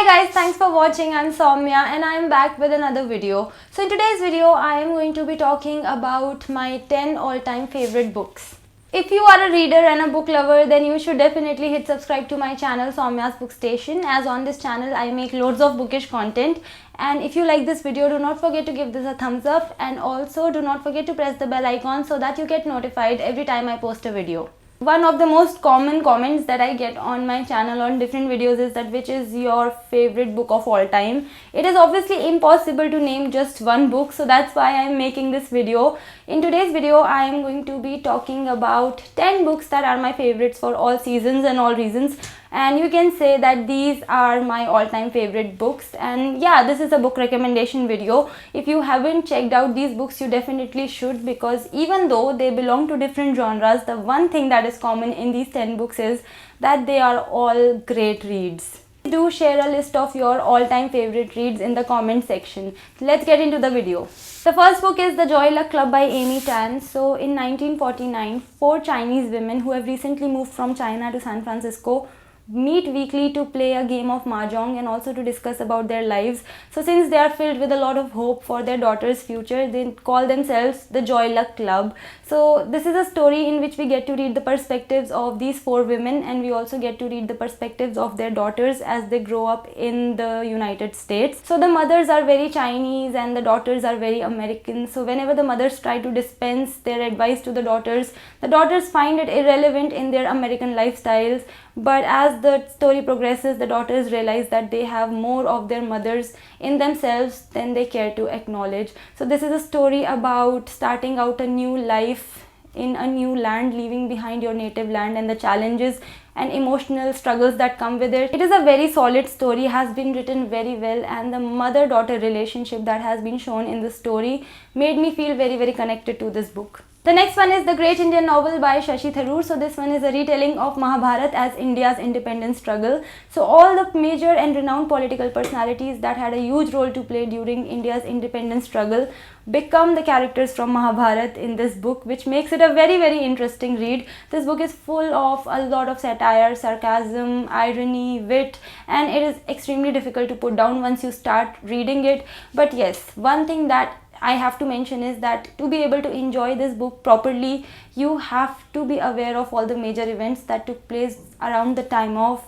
Hi guys, thanks for watching. I'm Saumya and I'm back with another video. So in today's video, I am going to be talking about my 10 all-time favorite books. If you are a reader and a book lover, then you should definitely hit subscribe to my channel Saumya's Bookstation, as on this channel I make loads of bookish content. And if you like this video, do not forget to give this a thumbs up, and also do not forget to press the bell icon so that you get notified every time I post a video. One of the most common comments that I get on my channel on different videos is that which is your favorite book of all time. It is obviously impossible to name just one book, so that's why I am making this video. In today's video, I am going to be talking about 10 books that are my favorites for all seasons and all reasons. And you can say that these are my all-time favorite books. And yeah, this is a book recommendation video. If you haven't checked out these books, you definitely should, because even though they belong to different genres, the one thing that is common in these 10 books is that they are all great reads. Do share a list of your all-time favorite reads in the comment section. Let's get into the video. The first book is The Joy Luck Club by Amy Tan. So in 1949, 4 Chinese women who have recently moved from China to San Francisco meet weekly to play a game of mahjong and also to discuss about their lives. So since they are filled with a lot of hope for their daughter's future, they call themselves the Joy Luck Club. So this is a story in which we get to read the perspectives of these 4 women, and we also get to read the perspectives of their daughters as they grow up in the United States. So the mothers are very Chinese and the daughters are very American. So whenever the mothers try to dispense their advice to the daughters find it irrelevant in their American lifestyles. But as the story progresses, the daughters realize that they have more of their mothers in themselves than they care to acknowledge. So this is a story about starting out a new life in a new land, leaving behind your native land and the challenges and emotional struggles that come with it. It is a very solid story, has been written very well, and the mother-daughter relationship that has been shown in the story made me feel very connected to this book. The next one is The Great Indian Novel by Shashi Tharoor. So this one is a retelling of Mahabharata as India's independence struggle. So all the major and renowned political personalities that had a huge role to play during India's independence struggle become the characters from Mahabharata in this book, which makes it a very interesting read. This book is full of a lot of satire, sarcasm, irony, wit, and it is extremely difficult to put down once you start reading it. But yes, one thing that I have to mention is that to be able to enjoy this book properly, you have to be aware of all the major events that took place around the time of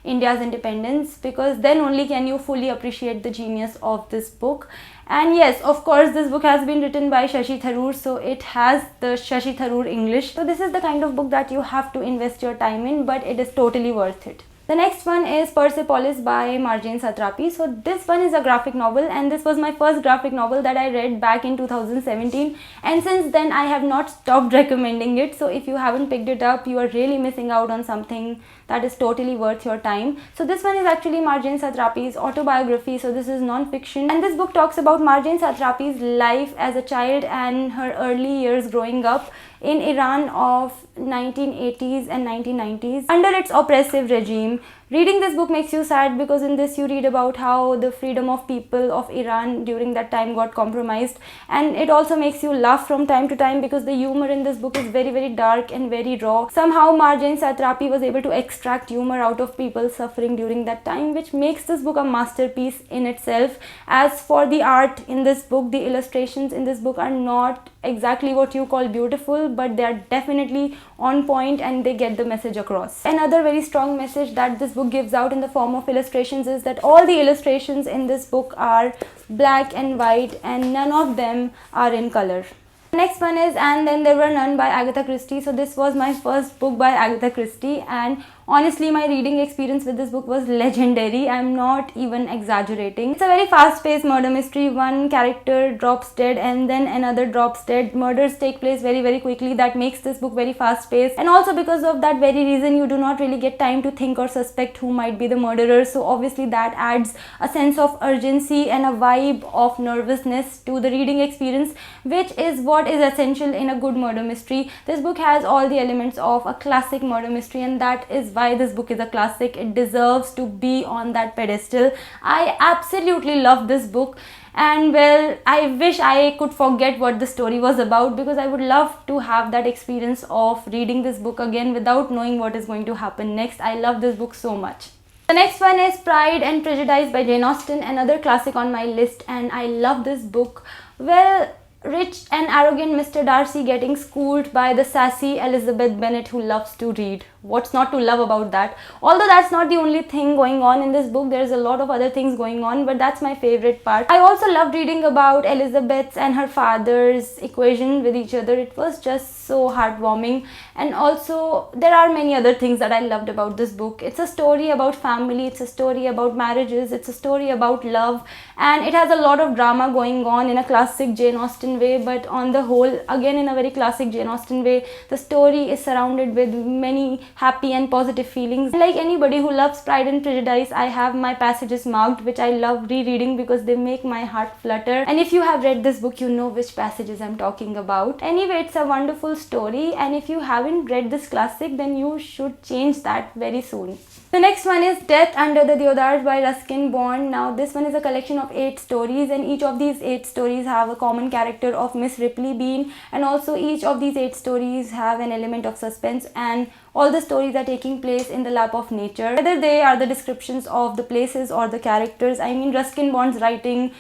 India's independence, because then only can you fully appreciate the genius of this book. And yes, of course, this book has been written by Shashi Tharoor, so it has the Shashi Tharoor English. So this is the kind of book that you have to invest your time in, but it is totally worth it. The next one is Persepolis by Marjane Satrapi. So this one is a graphic novel, and this was my first graphic novel that I read back in 2017, and since then I have not stopped recommending it. So if you haven't picked it up, you are really missing out on something that is totally worth your time. So this one is actually Marjane Satrapi's autobiography, so this is non-fiction, and this book talks about Marjane Satrapi's life as a child and her early years growing up in Iran of 1980s and 1990s under its oppressive regime. Reading this book makes you sad, because in this you read about how the freedom of people of Iran during that time got compromised, and it also makes you laugh from time to time because the humor in this book is very dark and very raw. Somehow Marjane Satrapi was able to extract humor out of people suffering during that time, which makes this book a masterpiece in itself. As for the art in this book, the illustrations in this book are not exactly what you call beautiful, but they are definitely on point and they get the message across. Another very strong message that this book gives out in the form of illustrations is that all the illustrations in this book are black and white, and none of them are in color. The next one is And Then There Were None by Agatha Christie. So this was my first book by Agatha Christie, and honestly my reading experience with this book was legendary. I'm not even exaggerating. It's a very fast-paced murder mystery. One character drops dead and then another drops dead. Murders take place very quickly. That makes this book very fast-paced, and also because of that very reason you do not really get time to think or suspect who might be the murderer. So obviously that adds a sense of urgency and a vibe of nervousness to the reading experience, which is what is essential in a good murder mystery. This book has all the elements of a classic murder mystery, and that is why this book is a classic. It deserves to be on that pedestal. I absolutely love this book, and well, I wish I could forget what the story was about, because I would love to have that experience of reading this book again without knowing what is going to happen next. I love this book so much. The next one is Pride and Prejudice by Jane Austen, another classic on my list, and I love this book. Well, rich and arrogant Mr. Darcy getting schooled by the sassy Elizabeth Bennet who loves to read. What's not to love about that? Although that's not the only thing going on in this book, there's a lot of other things going on, but that's my favorite part. I also loved reading about Elizabeth's and her father's equation with each other. It was just so heartwarming, and also there are many other things that I loved about this book. It's a story about family, it's a story about marriages, it's a story about love, and it has a lot of drama going on in a classic Jane Austen way, but on the whole, again in a very classic Jane Austen way, the story is surrounded with many happy and positive feelings. Like anybody who loves Pride and Prejudice, I have my passages marked which I love rereading because they make my heart flutter, and if you have read this book, you know which passages I'm talking about. Anyway, it's a wonderful story, and if you haven't read this classic, then you should change that very soon. The next one is Death Under the Deodars by Ruskin Bond. Now this one is a collection of 8 stories, and each of these 8 stories have a common character of Miss Ripley Bean, and also each of these 8 stories have an element of suspense, and all the stories are taking place in the lap of nature. Whether they are the descriptions of the places or the characters, I mean Ruskin Bond's writing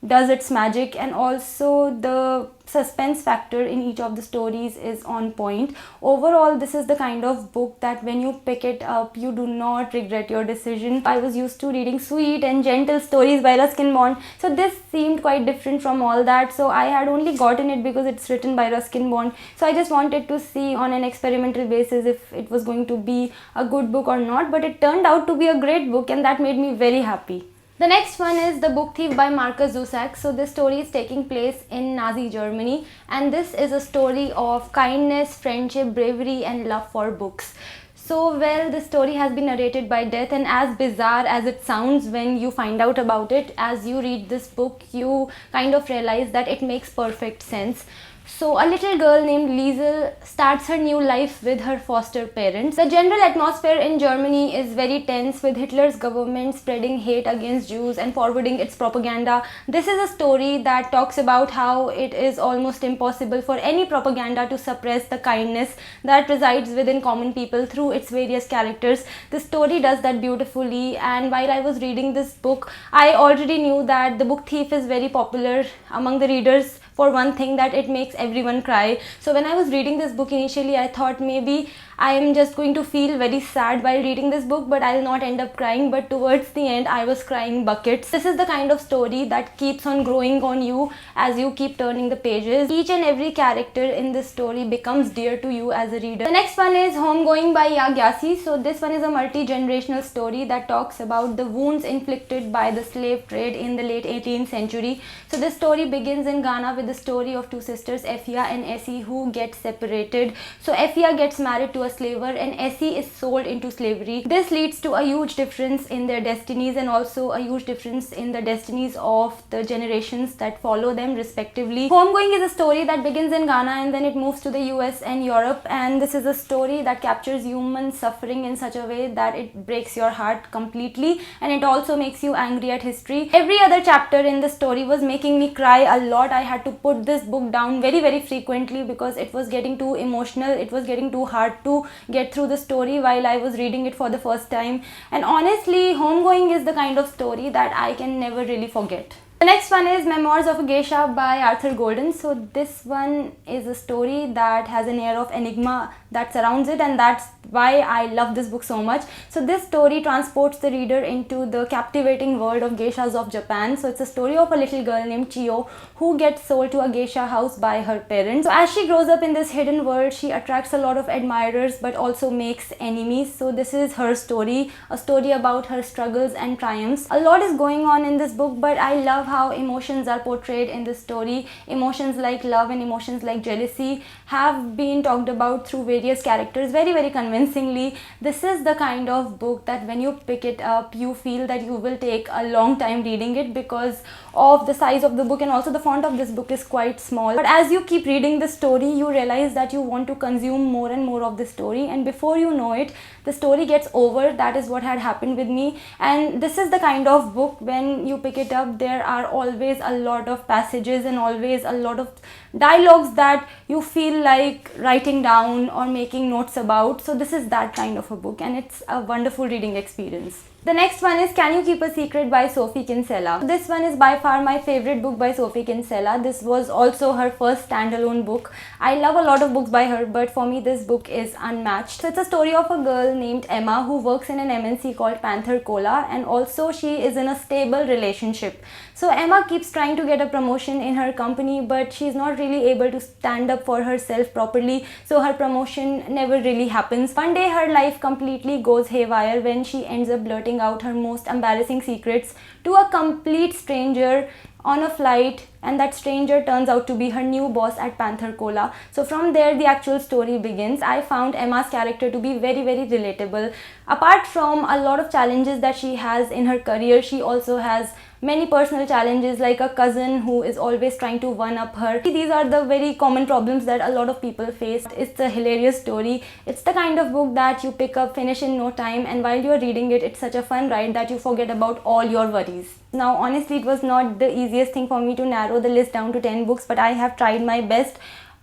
does its magic, and also the suspense factor in each of the stories is on point. Overall, this is the kind of book that when you pick it up, you do not regret your decision. I was used to reading sweet and gentle stories by Ruskin Bond, so this seemed quite different from all that. So I had only gotten it because it's written by Ruskin Bond, so I just wanted to see on an experimental basis if it was going to be a good book or not, but it turned out to be a great book, and that made me very happy. The next one is The Book Thief by Markus Zusak. So this story is taking place in Nazi Germany, and this is a story of kindness, friendship, bravery and love for books. So well, the story has been narrated by Death, and as bizarre as it sounds when you find out about it, as you read this book, you kind of realize that it makes perfect sense. So a little girl named Liesel starts her new life with her foster parents. The general atmosphere in Germany is very tense, with Hitler's government spreading hate against Jews and forwarding its propaganda. This is a story that talks about how it is almost impossible for any propaganda to suppress the kindness that resides within common people through its various characters. The story does that beautifully, and while I was reading this book, I already knew that The Book Thief is very popular among the readers. For one thing, that it makes everyone cry. So when I was reading this book initially, I thought maybe I am just going to feel very sad while reading this book, but I'll not end up crying. But towards the end, I was crying buckets. This is the kind of story that keeps on growing on you as you keep turning the pages. Each and every character in this story becomes dear to you as a reader. The next one is Homegoing by Ya Gyasi. So this one is a multi-generational story that talks about the wounds inflicted by the slave trade in the late 18th century. So this story begins in Ghana with the story of 2 sisters, Effia and Essie, who get separated. So Effia gets married to a slaver, and Essie is sold into slavery. This leads to a huge difference in their destinies, and also a huge difference in the destinies of the generations that follow them respectively. Homegoing is a story that begins in Ghana and then it moves to the US and Europe, and this is a story that captures human suffering in such a way that it breaks your heart completely, and it also makes you angry at history. Every other chapter in the story was making me cry a lot. I had to put this book down very frequently because it was getting too emotional. It was getting too hard to get through the story while I was reading it for the first time, and honestly, Homegoing is the kind of story that I can never really forget. The next one is Memoirs of a Geisha by Arthur Golden. So this one is a story that has an air of enigma that surrounds it, and that's why I love this book so much. So this story transports the reader into the captivating world of geishas of Japan. So it's a story of a little girl named Chiyo who gets sold to a geisha house by her parents. So as she grows up in this hidden world, she attracts a lot of admirers but also makes enemies. So this is her story, a story about her struggles and triumphs. A lot is going on in this book, but I love how emotions are portrayed in this story. Emotions like love and emotions like jealousy have been talked about through various characters very convincingly. This is the kind of book that when you pick it up, you feel that you will take a long time reading it because of the size of the book, and also the font of this book is quite small. But as you keep reading the story, you realize that you want to consume more and more of the story, and before you know it, the story gets over. That is what had happened with me, and this is the kind of book when you pick it up, there are always a lot of passages and always a lot of dialogues that you feel like writing down or making notes about. So this is that kind of a book, and it's a wonderful reading experience. The next one is Can You Keep a Secret by Sophie Kinsella. This one is by far my favorite book by Sophie Kinsella. This was also her first standalone book. I love a lot of books by her, but for me this book is unmatched. So it's a story of a girl named Emma who works in an MNC called Panther Cola, and also she is in a stable relationship. So Emma keeps trying to get a promotion in her company, but she's not really able to stand up for herself properly, so her promotion never really happens. One day her life completely goes haywire when she ends up blurting out her most embarrassing secrets to a complete stranger on a flight, and that stranger turns out to be her new boss at Panther Cola. So from there the actual story begins. I found Emma's character to be very relatable. Apart from a lot of challenges that she has in her career, she also has many personal challenges, like a cousin who is always trying to one up her. These are the very common problems that a lot of people face. It's a hilarious story. It's the kind of book that you pick up, finish in no time, and while you're reading it, it's such a fun ride that you forget about all your worries. Now honestly, it was not the easiest thing for me to narrow the list down to 10 books, but I have tried my best.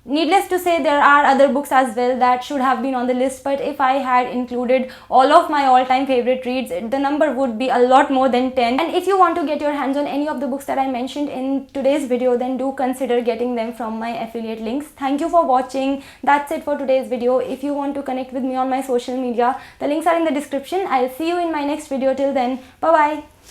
Needless to say, there are other books as well that should have been on the list, but if I had included all of my all-time favorite reads, the number would be a lot more than 10. And if you want to get your hands on any of the books that I mentioned in today's video, then do consider getting them from my affiliate links. Thank you for watching. That's it for today's video. If you want to connect with me on my social media, the links are in the description. I'll see you in my next video. Till then, bye bye.